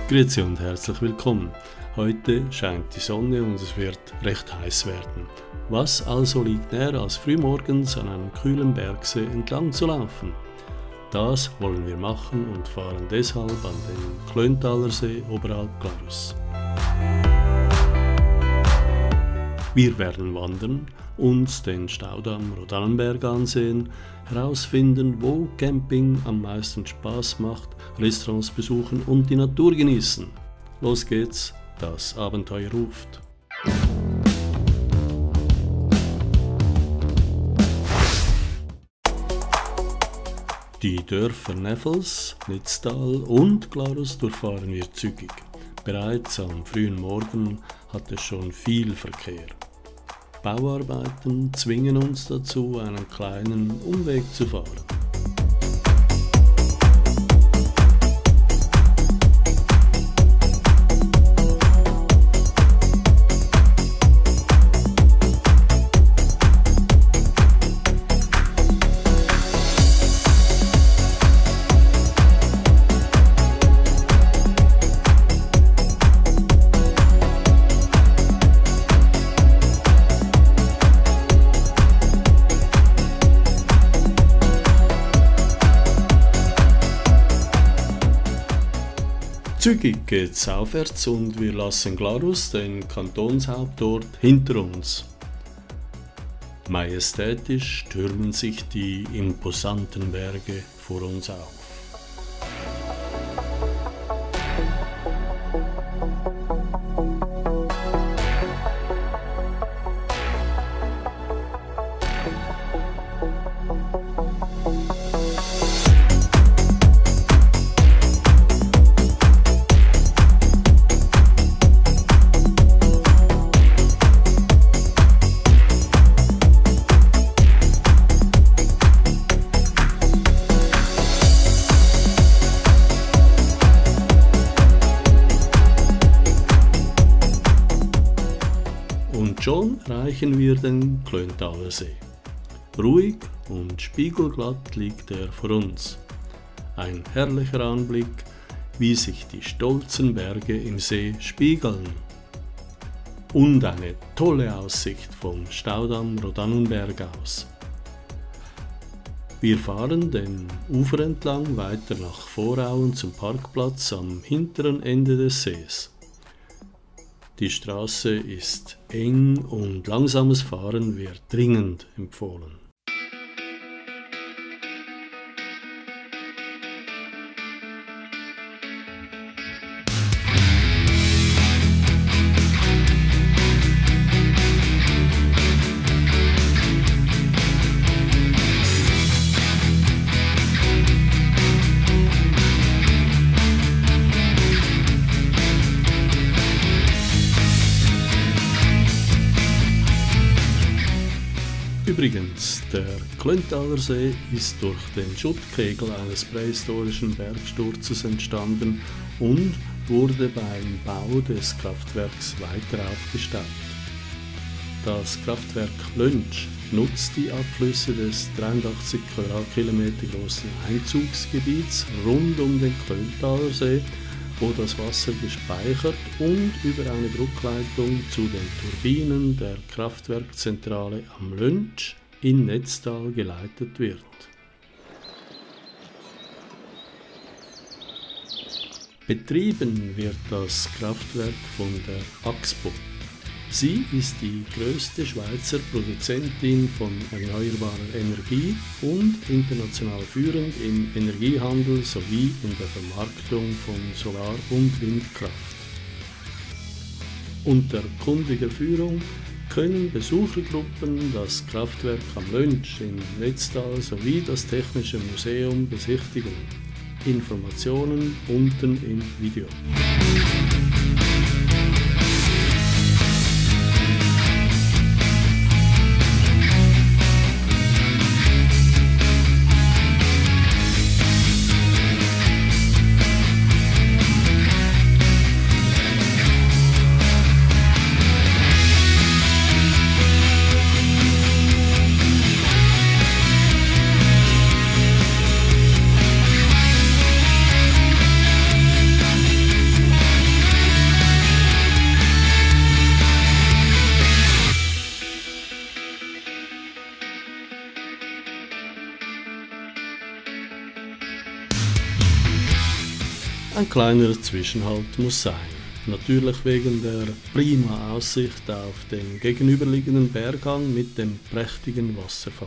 Grüezi und herzlich willkommen. Heute scheint die Sonne und es wird recht heiß werden. Was also liegt näher als frühmorgens an einem kühlen Bergsee entlang zu laufen? Das wollen wir machen und fahren deshalb an den Klöntaler-See oberhalb Glarus. Wir werden wandern, uns den Staudamm Rhodannenberg ansehen, herausfinden, wo Camping am meisten Spaß macht, Restaurants besuchen und die Natur genießen. Los geht's, das Abenteuer ruft. Die Dörfer Neffels, Nitztal und Glarus durchfahren wir zügig. Bereits am frühen Morgen hat es schon viel Verkehr. Bauarbeiten zwingen uns dazu, einen kleinen Umweg zu fahren. Zügig geht's aufwärts und wir lassen Glarus, den Kantonshauptort, hinter uns. Majestätisch türmen sich die imposanten Berge vor uns auf. Und schon erreichen wir den Klöntaler See. Ruhig und spiegelglatt liegt er vor uns. Ein herrlicher Anblick, wie sich die stolzen Berge im See spiegeln. Und eine tolle Aussicht vom Staudamm Rhodannenberg aus. Wir fahren den Ufer entlang weiter nach Vorauen zum Parkplatz am hinteren Ende des Sees. Die Straße ist eng und langsames Fahren wird dringend empfohlen. Übrigens, der Klöntaler See ist durch den Schuttkegel eines prähistorischen Bergsturzes entstanden und wurde beim Bau des Kraftwerks weiter aufgestaut. Das Kraftwerk Lönsch nutzt die Abflüsse des 83 Quadratkilometer großen Einzugsgebiets rund um den Klöntaler See, wo das Wasser gespeichert und über eine Druckleitung zu den Turbinen der Kraftwerkzentrale am Lönsch in Netztal geleitet wird. Betrieben wird das Kraftwerk von der Axpo. Sie ist die größte Schweizer Produzentin von erneuerbarer Energie und international führend im Energiehandel sowie in der Vermarktung von Solar- und Windkraft. Unter kundiger Führung können Besuchergruppen das Kraftwerk am Lönsch in Netztal sowie das Technische Museum besichtigen. Informationen unten im Video. Ein kleiner Zwischenhalt muss sein. Natürlich wegen der prima Aussicht auf den gegenüberliegenden Berghang mit dem prächtigen Wasserfall.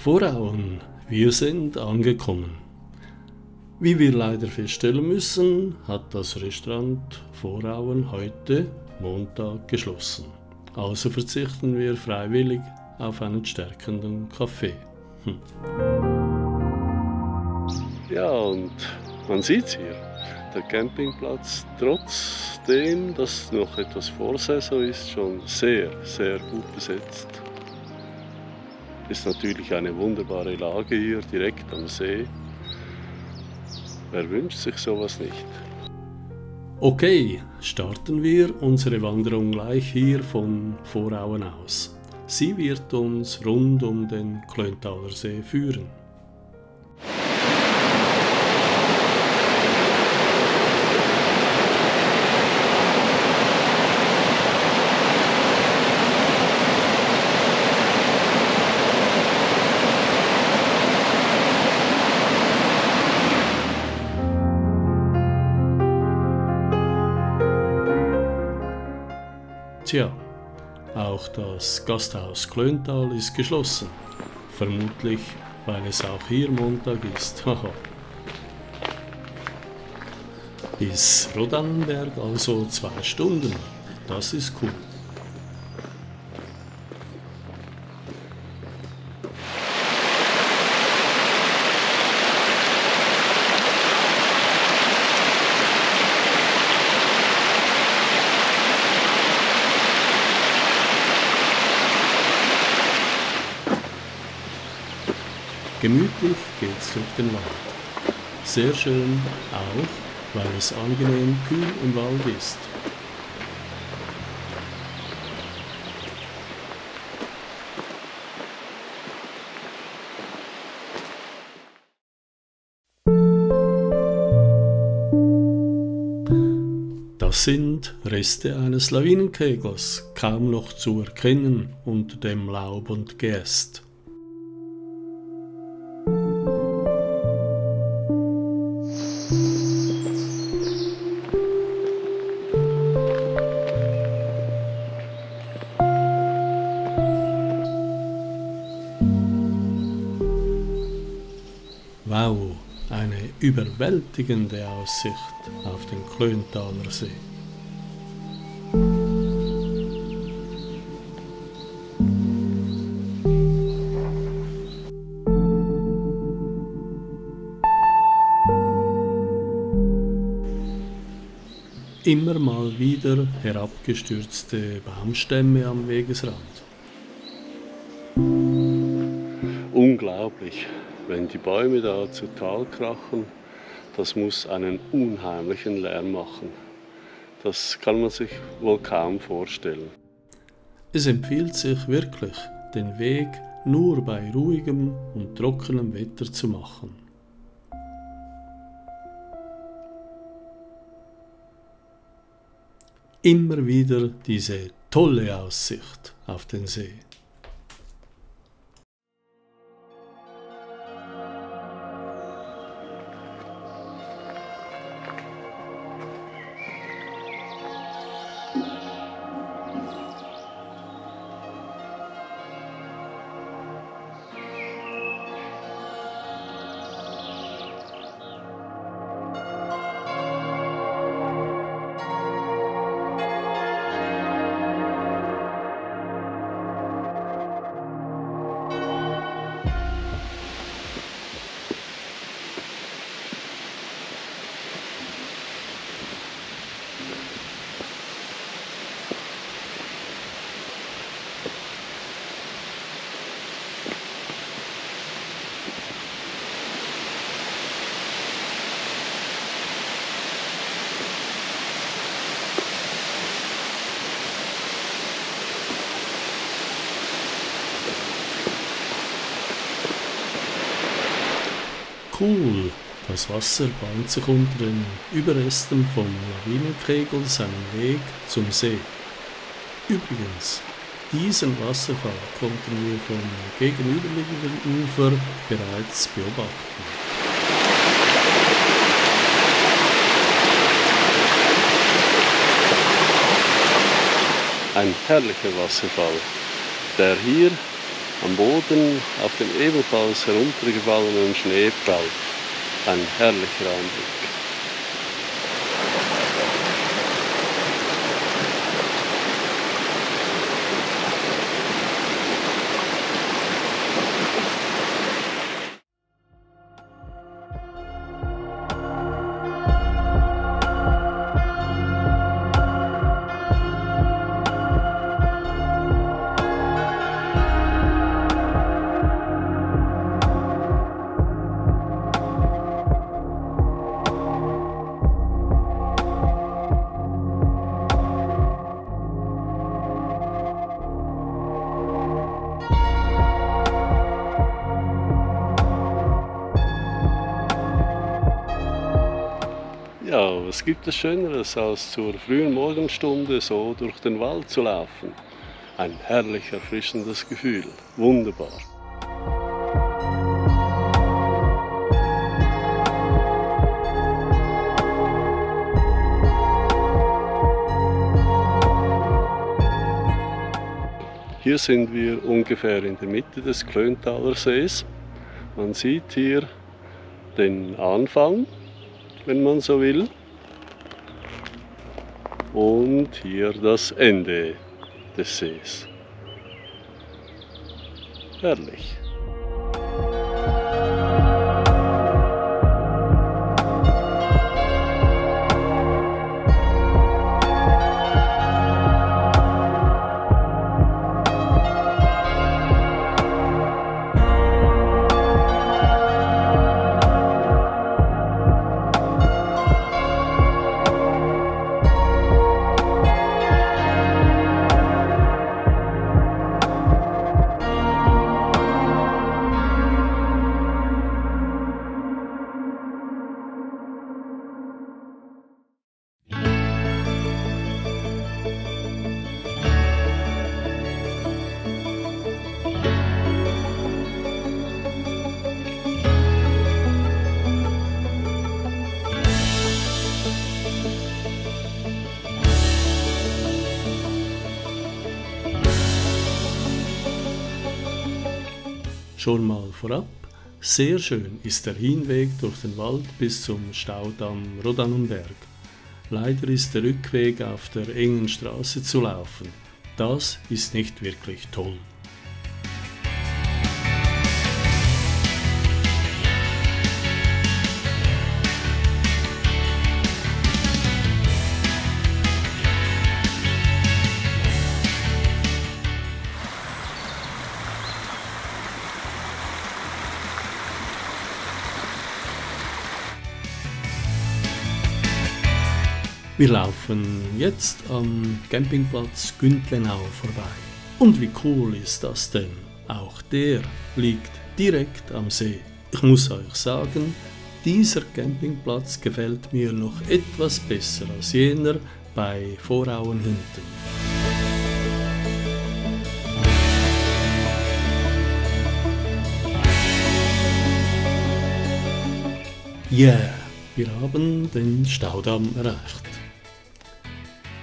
Vorauen, wir sind angekommen. Wie wir leider feststellen müssen, hat das Restaurant Vorauen heute, Montag, geschlossen. Also verzichten wir freiwillig auf einen stärkenden Kaffee. Ja, und man sieht's hier. Der Campingplatz, trotzdem, dass noch etwas Vorsaison ist, schon sehr, sehr gut besetzt. Ist natürlich eine wunderbare Lage hier, direkt am See. Wer wünscht sich sowas nicht? Okay, starten wir unsere Wanderung gleich hier von Vorauen aus. Sie wird uns rund um den Klöntaler See führen. Tja, auch das Gasthaus Klöntal ist geschlossen. Vermutlich, weil es auch hier Montag ist. Bis Rodannenberg also 2 Stunden. Das ist cool. Gemütlich geht's durch den Wald. Sehr schön auch, weil es angenehm kühl im Wald ist. Das sind Reste eines Lawinenkegels, kaum noch zu erkennen unter dem Laub und Geäst. Wow, eine überwältigende Aussicht auf den Klöntaler See. Immer mal wieder herabgestürzte Baumstämme am Wegesrand. Unglaublich, wenn die Bäume da zu Tal krachen, das muss einen unheimlichen Lärm machen. Das kann man sich wohl kaum vorstellen. Es empfiehlt sich wirklich, den Weg nur bei ruhigem und trockenem Wetter zu machen. Immer wieder diese tolle Aussicht auf den See. cool! Das Wasser bahnt sich unter den Überresten vom Lawinenkegel seinen Weg zum See. Übrigens, diesen Wasserfall konnten wir vom gegenüberliegenden Ufer bereits beobachten. Ein herrlicher Wasserfall, der hier am Boden auf dem ebenfalls heruntergefallenen Schnee prallt. Ein herrlicher Anblick. Ja, was gibt es Schöneres, als zur frühen Morgenstunde so durch den Wald zu laufen? Ein herrlich erfrischendes Gefühl. Wunderbar. Hier sind wir ungefähr in der Mitte des Klöntaler Sees. Man sieht hier den Anfang, wenn man so will, und hier das Ende des Sees. Herrlich. Schon mal vorab, sehr schön ist der Hinweg durch den Wald bis zum Staudamm Rodannenberg. Leider ist der Rückweg auf der engen Straße zu laufen. Das ist nicht wirklich toll. Wir laufen jetzt am Campingplatz Güntlenau vorbei. Und wie cool ist das denn? Auch der liegt direkt am See. Ich muss euch sagen, dieser Campingplatz gefällt mir noch etwas besser als jener bei Vorauen hinten. Yeah, wir haben den Staudamm erreicht.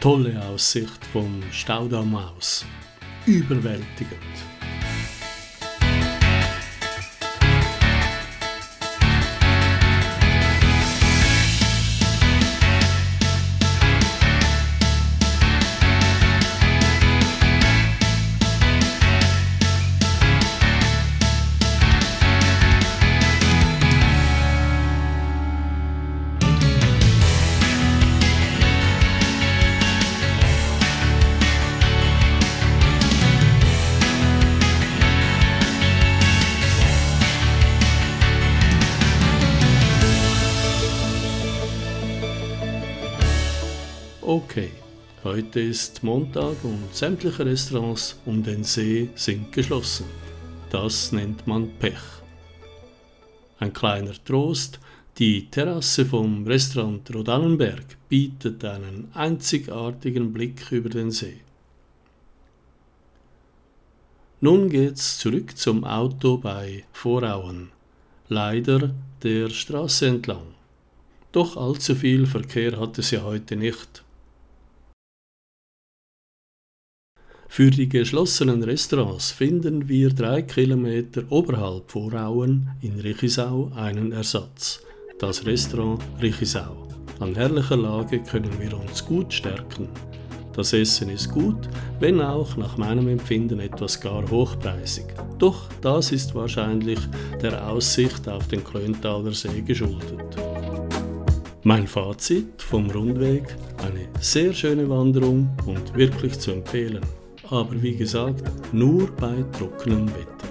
Tolle Aussicht vom Staudamm aus. Überwältigend. Okay, heute ist Montag und sämtliche Restaurants um den See sind geschlossen. Das nennt man Pech. Ein kleiner Trost, die Terrasse vom Restaurant Rodannenberg bietet einen einzigartigen Blick über den See. Nun geht's zurück zum Auto bei Vorauen, leider der Straße entlang. Doch allzu viel Verkehr hat es ja heute nicht. Für die geschlossenen Restaurants finden wir 3 Kilometer oberhalb Vorauen in Richisau einen Ersatz, das Restaurant Richisau. An herrlicher Lage können wir uns gut stärken. Das Essen ist gut, wenn auch nach meinem Empfinden etwas gar hochpreisig. Doch das ist wahrscheinlich der Aussicht auf den Klöntaler See geschuldet. Mein Fazit vom Rundweg: eine sehr schöne Wanderung und wirklich zu empfehlen. Aber wie gesagt, nur bei trockenem Wetter.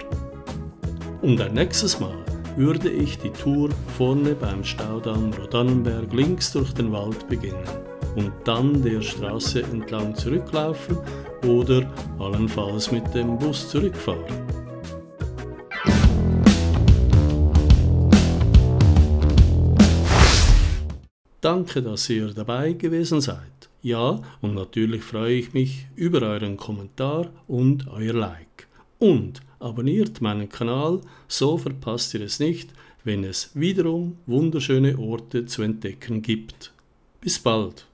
Und ein nächstes Mal würde ich die Tour vorne beim Staudamm Rodannenberg links durch den Wald beginnen und dann der Straße entlang zurücklaufen oder allenfalls mit dem Bus zurückfahren. Danke, dass ihr dabei gewesen seid. Ja, und natürlich freue ich mich über euren Kommentar und euer Like. Und abonniert meinen Kanal, so verpasst ihr es nicht, wenn es wiederum wunderschöne Orte zu entdecken gibt. Bis bald!